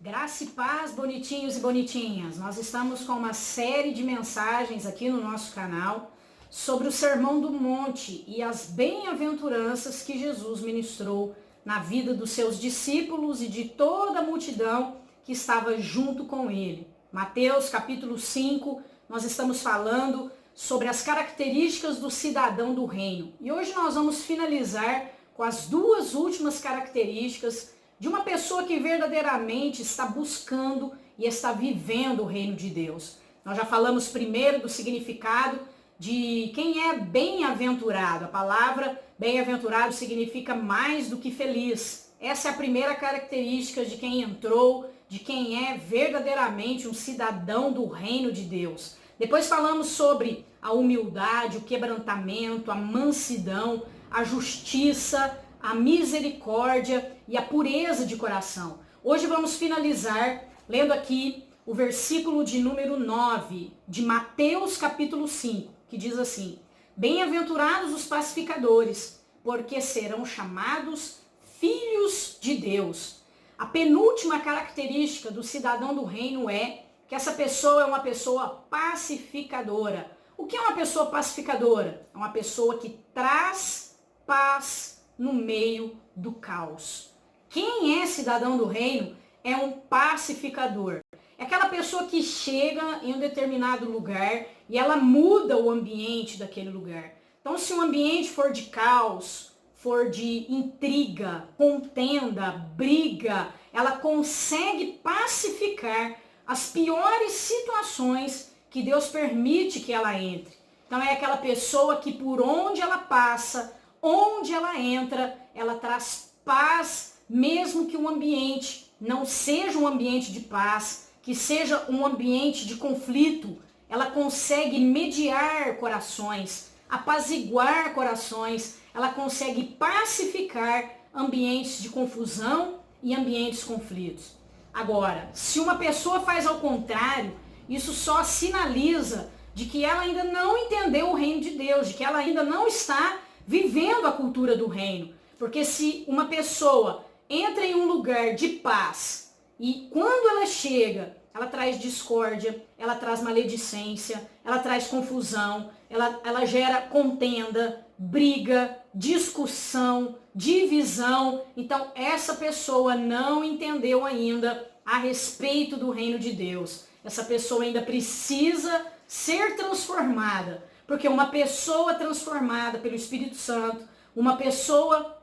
Graça e paz, bonitinhos e bonitinhas. Nós estamos com uma série de mensagens aqui no nosso canal sobre o Sermão do Monte e as bem-aventuranças que Jesus ministrou na vida dos seus discípulos e de toda a multidão que estava junto com ele. Mateus capítulo 5, nós estamos falando sobre as características do cidadão do reino. E hoje nós vamos finalizar com as duas últimas características de uma pessoa que verdadeiramente está buscando e está vivendo o reino de Deus. Nós já falamos primeiro do significado de quem é bem-aventurado. A palavra bem-aventurado significa mais do que feliz. Essa é a primeira característica de quem entrou, de quem é verdadeiramente um cidadão do reino de Deus. Depois falamos sobre a humildade, o quebrantamento, a mansidão, a justiça, a misericórdia e a pureza de coração. Hoje vamos finalizar lendo aqui o versículo de número 9 de Mateus capítulo 5, que diz assim: Bem-aventurados os pacificadores, porque serão chamados filhos de Deus. A penúltima característica do cidadão do reino é que essa pessoa é uma pessoa pacificadora. O que é uma pessoa pacificadora? É uma pessoa que traz paz no meio do caos. Quem é cidadão do reino é um pacificador. É aquela pessoa que chega em um determinado lugar e ela muda o ambiente daquele lugar. Então, se o ambiente for de caos, for de intriga, contenda, briga, ela consegue pacificar as piores situações que Deus permite que ela entre. Então, é aquela pessoa que por onde ela passa, onde ela entra, ela traz paz, mesmo que o ambiente não seja um ambiente de paz, que seja um ambiente de conflito. Ela consegue mediar corações, apaziguar corações, ela consegue pacificar ambientes de confusão e ambientes conflitos. Agora, se uma pessoa faz ao contrário, isso só sinaliza de que ela ainda não entendeu o reino de Deus, de que ela ainda não está vivendo a cultura do reino. Porque se uma pessoa entra em um lugar de paz e quando ela chega, ela traz discórdia, ela traz maledicência, ela traz confusão, ela gera contenda, briga, discussão, divisão. Então essa pessoa não entendeu ainda a respeito do reino de Deus. Essa pessoa ainda precisa ser transformada. Porque uma pessoa transformada pelo Espírito Santo, uma pessoa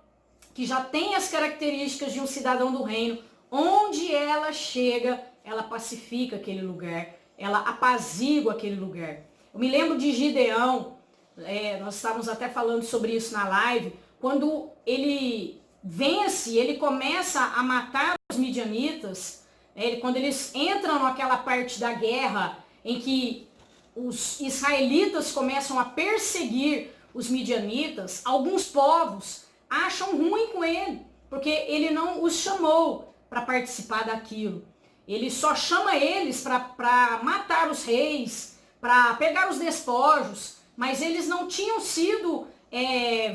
que já tem as características de um cidadão do reino, onde ela chega, ela pacifica aquele lugar, ela apazigua aquele lugar. Eu me lembro de Gideão, nós estávamos até falando sobre isso na live, quando ele vence, ele começa a matar os midianitas, quando eles entram naquela parte da guerra em que os israelitas começam a perseguir os midianitas, alguns povos acham ruim com ele, porque ele não os chamou para participar daquilo. Ele só chama eles para matar os reis, para pegar os despojos, mas eles não tinham sido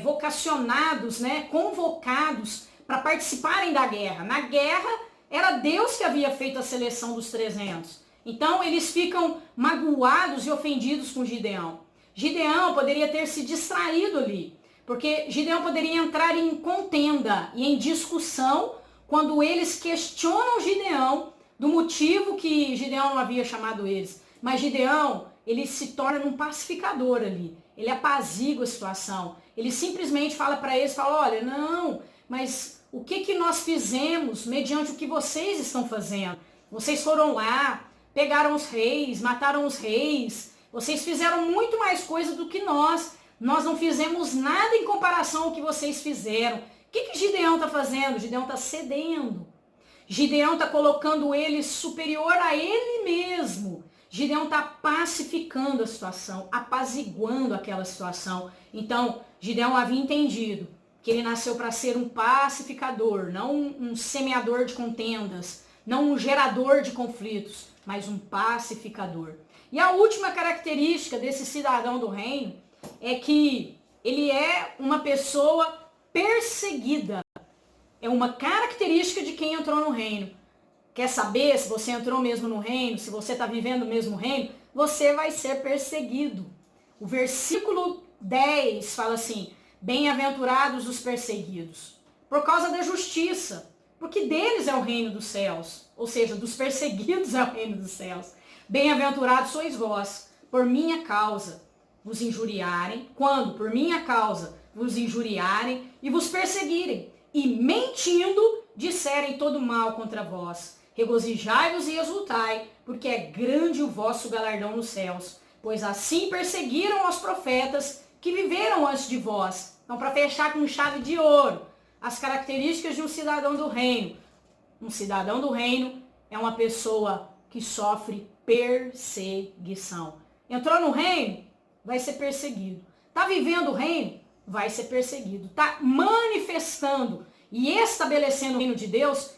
vocacionados, convocados para participarem da guerra. Na guerra, era Deus que havia feito a seleção dos 300. Então eles ficam magoados e ofendidos com Gideão. Gideão poderia ter se distraído ali, porque Gideão poderia entrar em contenda e em discussão quando eles questionam Gideão do motivo que Gideão não havia chamado eles. Mas Gideão, ele se torna um pacificador ali, ele apazigua a situação. Ele simplesmente fala para eles, olha, não, mas o que nós fizemos mediante o que vocês estão fazendo? Vocês foram lá, pegaram os reis, mataram os reis. Vocês fizeram muito mais coisa do que nós. Nós não fizemos nada em comparação ao que vocês fizeram. O que Gideão está fazendo? Gideão está cedendo. Gideão está colocando ele superior a ele mesmo. Gideão está pacificando a situação, apaziguando aquela situação. Então, Gideão havia entendido que ele nasceu para ser um pacificador, não um semeador de contendas, não um gerador de conflitos, mas um pacificador. E a última característica desse cidadão do reino é que ele é uma pessoa perseguida. É uma característica de quem entrou no reino. quer saber se você entrou mesmo no reino, se você está vivendo o mesmo reino, você vai ser perseguido. O versículo 10 fala assim, bem-aventurados os perseguidos, por causa da justiça, porque deles é o reino dos céus, ou seja, dos perseguidos é o reino dos céus. Bem-aventurados sois vós, por minha causa vos injuriarem, quando por minha causa vos injuriarem e vos perseguirem, e mentindo disserem todo mal contra vós. Regozijai-vos e exultai, porque é grande o vosso galardão nos céus, pois assim perseguiram os profetas que viveram antes de vós. Então, para fechar com chave de ouro, as características de um cidadão do reino. Um cidadão do reino é uma pessoa que sofre perseguição. Entrou no reino, vai ser perseguido. Está vivendo o reino, vai ser perseguido. Está manifestando e estabelecendo o reino de Deus,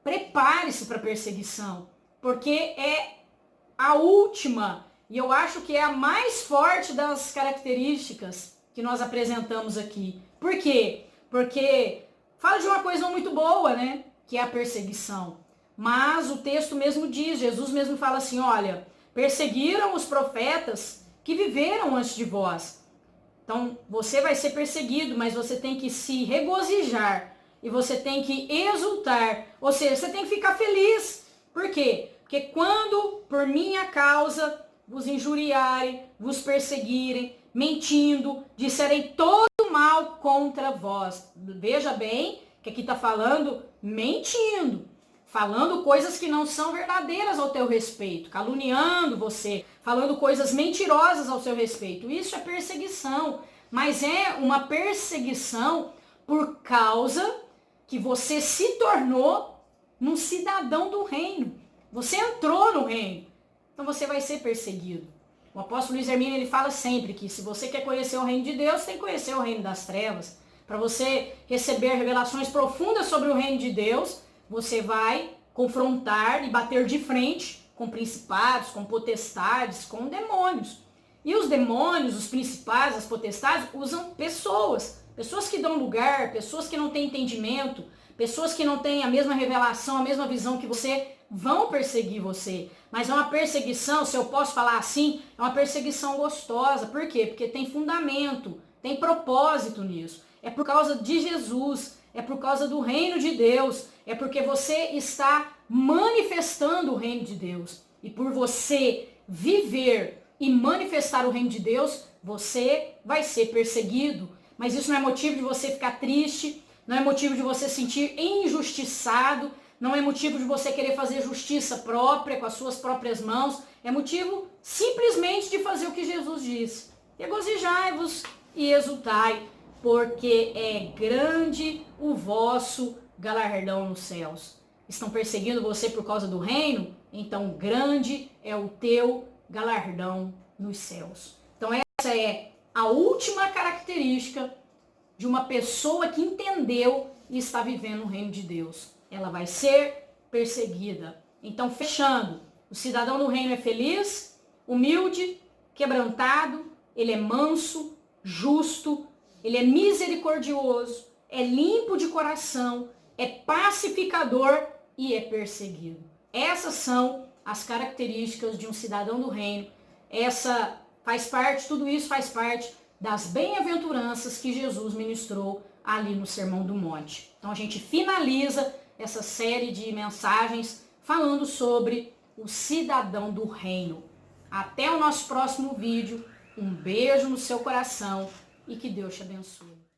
prepare-se para perseguição, porque é a última, e eu acho que é a mais forte das características que nós apresentamos aqui. Por quê? Porque fala de uma coisa não muito boa, né? Que é a perseguição. Mas o texto mesmo diz, Jesus mesmo fala assim, olha, perseguiram os profetas que viveram antes de vós. Então, você vai ser perseguido, mas você tem que se regozijar e você tem que exultar, ou seja, você tem que ficar feliz. Por quê? Porque quando por minha causa vos injuriarem, vos perseguirem, mentindo, disserem todo mal contra vós. Veja bem que aqui está falando mentindo, falando coisas que não são verdadeiras ao teu respeito, caluniando você, falando coisas mentirosas ao seu respeito. Isso é perseguição, mas é uma perseguição por causa que você se tornou um cidadão do reino. Você entrou no reino, então você vai ser perseguido. O apóstolo Luiz Hermínio, ele fala sempre que se você quer conhecer o reino de Deus, tem que conhecer o reino das trevas. Para você receber revelações profundas sobre o reino de Deus, você vai confrontar e bater de frente com principados, com potestades, com demônios. E os demônios, os principados, as potestades, usam pessoas. Pessoas que dão lugar, pessoas que não têm entendimento, pessoas que não têm a mesma revelação, a mesma visão que você, vão perseguir você. Mas é uma perseguição, se eu posso falar assim, é uma perseguição gostosa. Por quê? Porque tem fundamento, tem propósito nisso. É por causa de Jesus, é por causa do reino de Deus, é porque você está manifestando o reino de Deus. E por você viver e manifestar o reino de Deus, você vai ser perseguido. Mas isso não é motivo de você ficar triste, não é motivo de você se sentir injustiçado, não é motivo de você querer fazer justiça própria com as suas próprias mãos, é motivo simplesmente de fazer o que Jesus disse. Regozijai-vos e exultai, porque é grande o vosso galardão nos céus. Estão perseguindo você por causa do reino? Então grande é o teu galardão nos céus. Então essa é a última característica de uma pessoa que entendeu e está vivendo o reino de Deus. Ela vai ser perseguida. Então, fechando, o cidadão do reino é feliz, humilde, quebrantado, ele é manso, justo, ele é misericordioso, é limpo de coração, é pacificador e é perseguido. Essas são as características de um cidadão do reino. Tudo isso faz parte das bem-aventuranças que Jesus ministrou ali no Sermão do Monte. Então a gente finaliza essa série de mensagens falando sobre o cidadão do reino. Até o nosso próximo vídeo. Um beijo no seu coração e que Deus te abençoe.